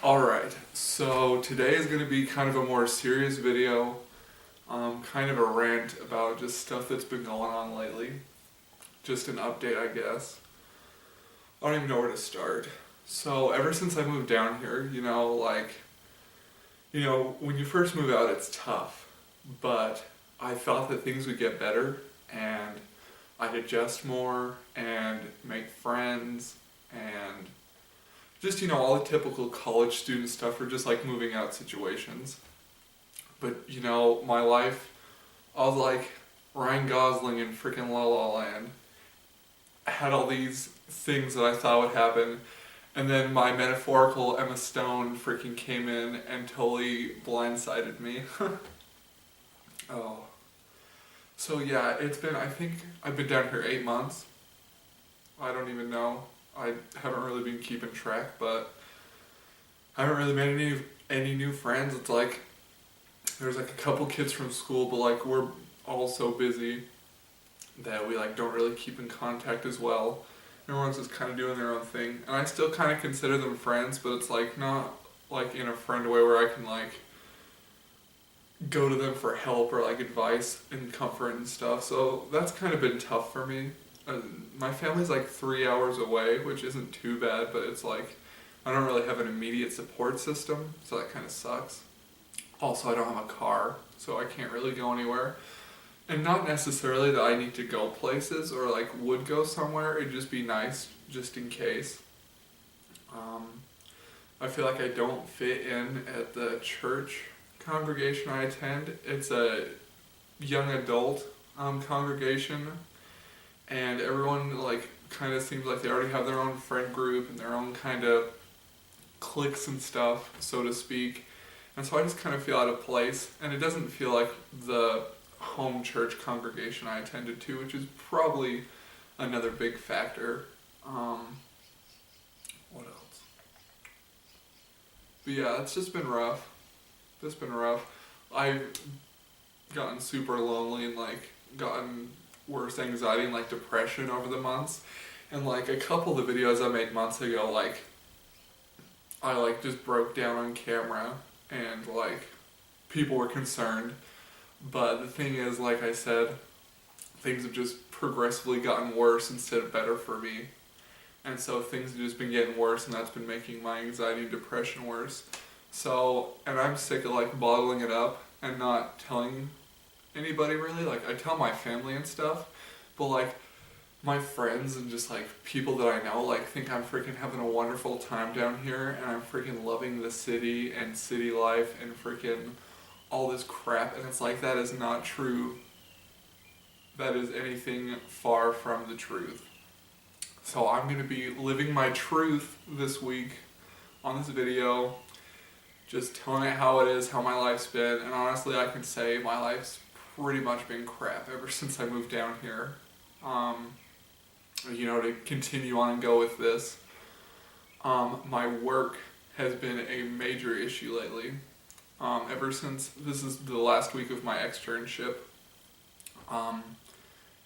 Alright, so today is going to be kind of a more serious video, kind of a rant about just stuff that's been going on lately. Just an update, I guess. I don't even know where to start. So, ever since I moved down here, when you first move out, it's tough. But I thought that things would get better, and I'd adjust more, and make friends, and just, all the typical college student stuff for just like moving out situations. But, my life, I was like Ryan Gosling in freaking La La Land. I had all these things that I thought would happen, and then my metaphorical Emma Stone freaking came in and totally blindsided me. Oh. So yeah, I think I've been down here 8 months. I don't even know. I haven't really been keeping track, but I haven't really made any new friends. It's like there's like a couple kids from school, but like we're all so busy that we like don't really keep in contact as well. Everyone's just kind of doing their own thing, and I still kind of consider them friends, but it's like not like in a friend way where I can like go to them for help or like advice and comfort and stuff. So that's kind of been tough for me. My family's like 3 hours away, which isn't too bad, but it's like I don't really have an immediate support system, so that kind of sucks. Also, I don't have a car, so I can't really go anywhere. And not necessarily that I need to go places or like would go somewhere, it'd just be nice just in case. I feel like I don't fit in at the church congregation I attend. It's a young adult congregation, and everyone like kind of seems like they already have their own friend group and their own kind of cliques and stuff, so to speak. And so I just kind of feel out of place, and it doesn't feel like the home church congregation I attended to, which is probably another big factor. What else? But yeah, it's just been rough. It's been rough. I've gotten super lonely and like gotten worse anxiety and like depression over the months. And like a couple of the videos I made months ago, like I like just broke down on camera and like people were concerned. But the thing is, like I said, things have just progressively gotten worse instead of better for me. And so things have just been getting worse, and that's been making my anxiety and depression worse. So, and I'm sick of like bottling it up and not telling anybody really. Like I tell my family and stuff, but like my friends and just like people that I know like think I'm freaking having a wonderful time down here, and I'm freaking loving the city and city life and freaking all this crap, and it's like that is not true. That is anything far from the truth. So I'm going to be living my truth this week on this video, just telling it how it is, how my life's been, and honestly I can say my life's pretty much been crap ever since I moved down here. To continue on and go with this, my work has been a major issue lately. Ever since this is the last week of my externship,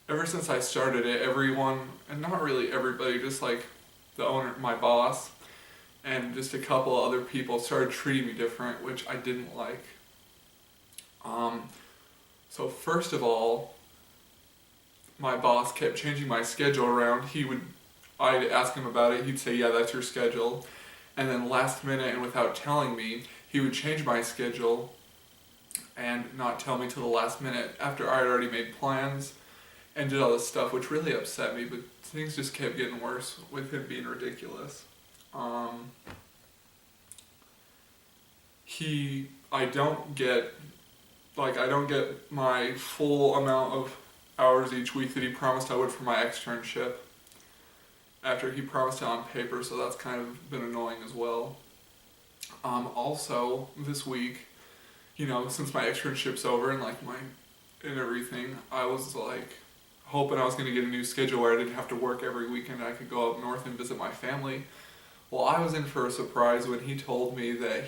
ever since I started it, everyone, and not really everybody, just like the owner, my boss, and just a couple other people started treating me different, which I didn't like. So first of all, my boss kept changing my schedule around. I'd ask him about it, he'd say, yeah, that's your schedule. And then last minute and without telling me, he would change my schedule and not tell me till the last minute after I had already made plans and did all this stuff, which really upset me, but things just kept getting worse with him being ridiculous. I don't get my full amount of hours each week that he promised I would for my externship after he promised it on paper, so that's kind of been annoying as well. Also, this week, since my externship's over and everything, I was like hoping I was going to get a new schedule where I didn't have to work every weekend and I could go up north and visit my family. Well, I was in for a surprise when he told me that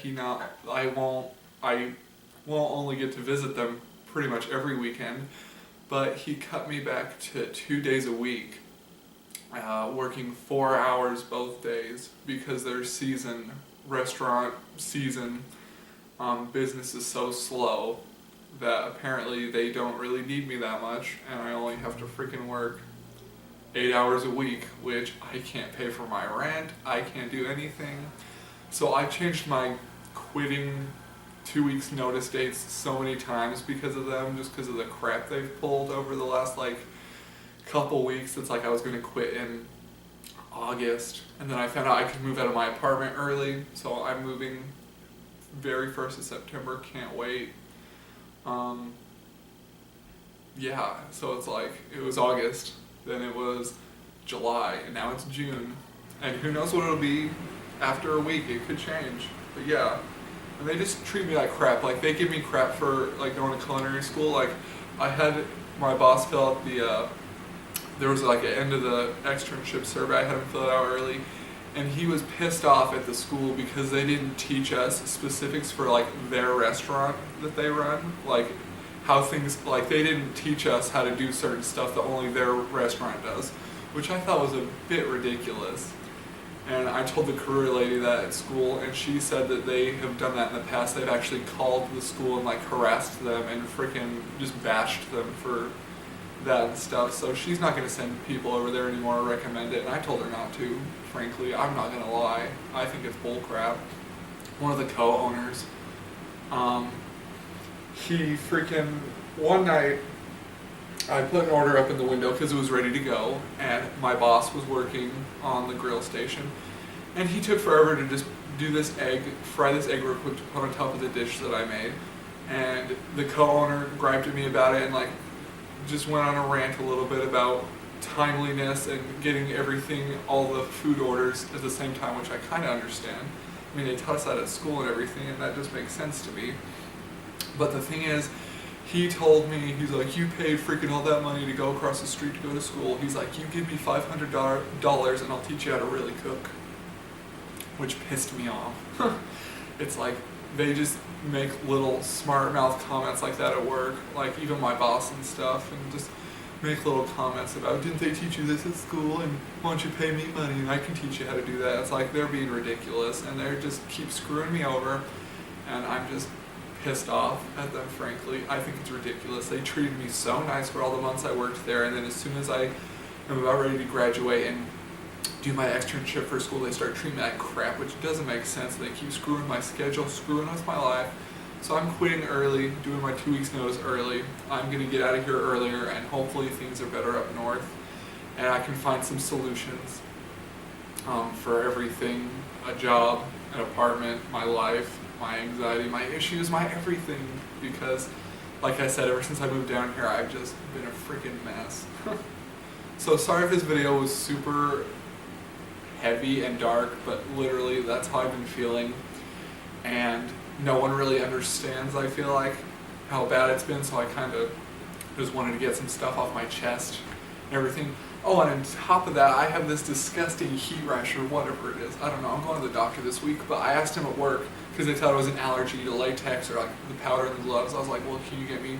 I won't only get to visit them pretty much every weekend, but he cut me back to 2 days a week, working 4 hours both days because their season restaurant season, business is so slow that apparently they don't really need me that much, and I only have to freaking work 8 hours a week, which I can't pay for my rent, I can't do anything. So I changed my quitting 2 weeks notice dates so many times because of them, just because of the crap they've pulled over the last like couple weeks. It's like I was going to quit in August, and then I found out I could move out of my apartment early, so I'm moving very 1st of September, can't wait. Yeah, so it's like, it was August, then it was July, and now it's June, and who knows what it'll be after a week, it could change, but yeah. And they just treat me like crap. Like, they give me crap for like going to culinary school. Like, I had my boss fill out the there was like an end of the externship survey, I had him fill it out early, and he was pissed off at the school because they didn't teach us specifics for like their restaurant that they run, like how things, like they didn't teach us how to do certain stuff that only their restaurant does, which I thought was a bit ridiculous. And I told the career lady that at school, and she said that they have done that in the past. They've actually called the school and like harassed them and freaking just bashed them for that and stuff. So she's not going to send people over there anymore or recommend it, and I told her not to, frankly. I'm not going to lie. I think it's bullcrap. One of the co-owners, he freaking, one night, I put an order up in the window because it was ready to go, and my boss was working on the grill station, and he took forever to just do this egg, fry this egg real quick to put on top of the dish that I made, and the co-owner griped at me about it and like just went on a rant a little bit about timeliness and getting everything, all the food orders at the same time, which I kind of understand. I mean, they taught us that at school and everything, and that just makes sense to me. But the thing is, he told me, he's like, you paid freaking all that money to go across the street to go to school. He's like, you give me $500 and I'll teach you how to really cook. Which pissed me off. It's like, they just make little smart mouth comments like that at work, like even my boss and stuff, and just make little comments about, didn't they teach you this at school, and why don't you pay me money and I can teach you how to do that. It's like they're being ridiculous, and they just keep screwing me over, and I'm just pissed off at them, frankly. I think it's ridiculous. They treated me so nice for all the months I worked there, and then as soon as I am about ready to graduate and do my externship for school, they start treating me like crap, which doesn't make sense. They keep screwing my schedule, screwing with my life. So I'm quitting early, doing my 2 weeks notice early. I'm going to get out of here earlier, and hopefully things are better up north, and I can find some solutions for everything: a job, an apartment, my life, my anxiety, my issues, my everything. Because, like I said, ever since I moved down here, I've just been a freaking mess. So sorry if this video was super heavy and dark, but literally that's how I've been feeling, and no one really understands, I feel like, how bad it's been, so I kind of just wanted to get some stuff off my chest and everything. Oh, and on top of that, I have this disgusting heat rash or whatever it is. I don't know, I'm going to the doctor this week, but I asked him at work because they thought it was an allergy to latex or like the powder in the gloves. I was like, well, can you get me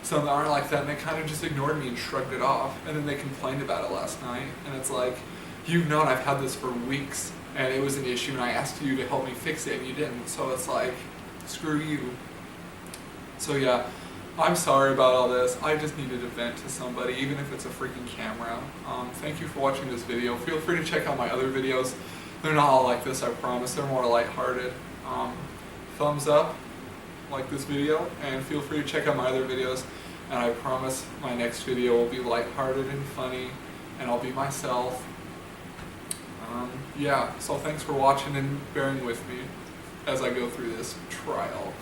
some that aren't like that? And they kind of just ignored me and shrugged it off, and then they complained about it last night, and it's like, you've known I've had this for weeks, and it was an issue, and I asked you to help me fix it, and you didn't, so it's like, screw you. So yeah, I'm sorry about all this. I just needed to vent to somebody, even if it's a freaking camera. Thank you for watching this video. Feel free to check out my other videos. They're not all like this, I promise. They're more lighthearted. Thumbs up, like this video, and feel free to check out my other videos, and I promise my next video will be lighthearted and funny, and I'll be myself. Yeah, so thanks for watching and bearing with me as I go through this trial.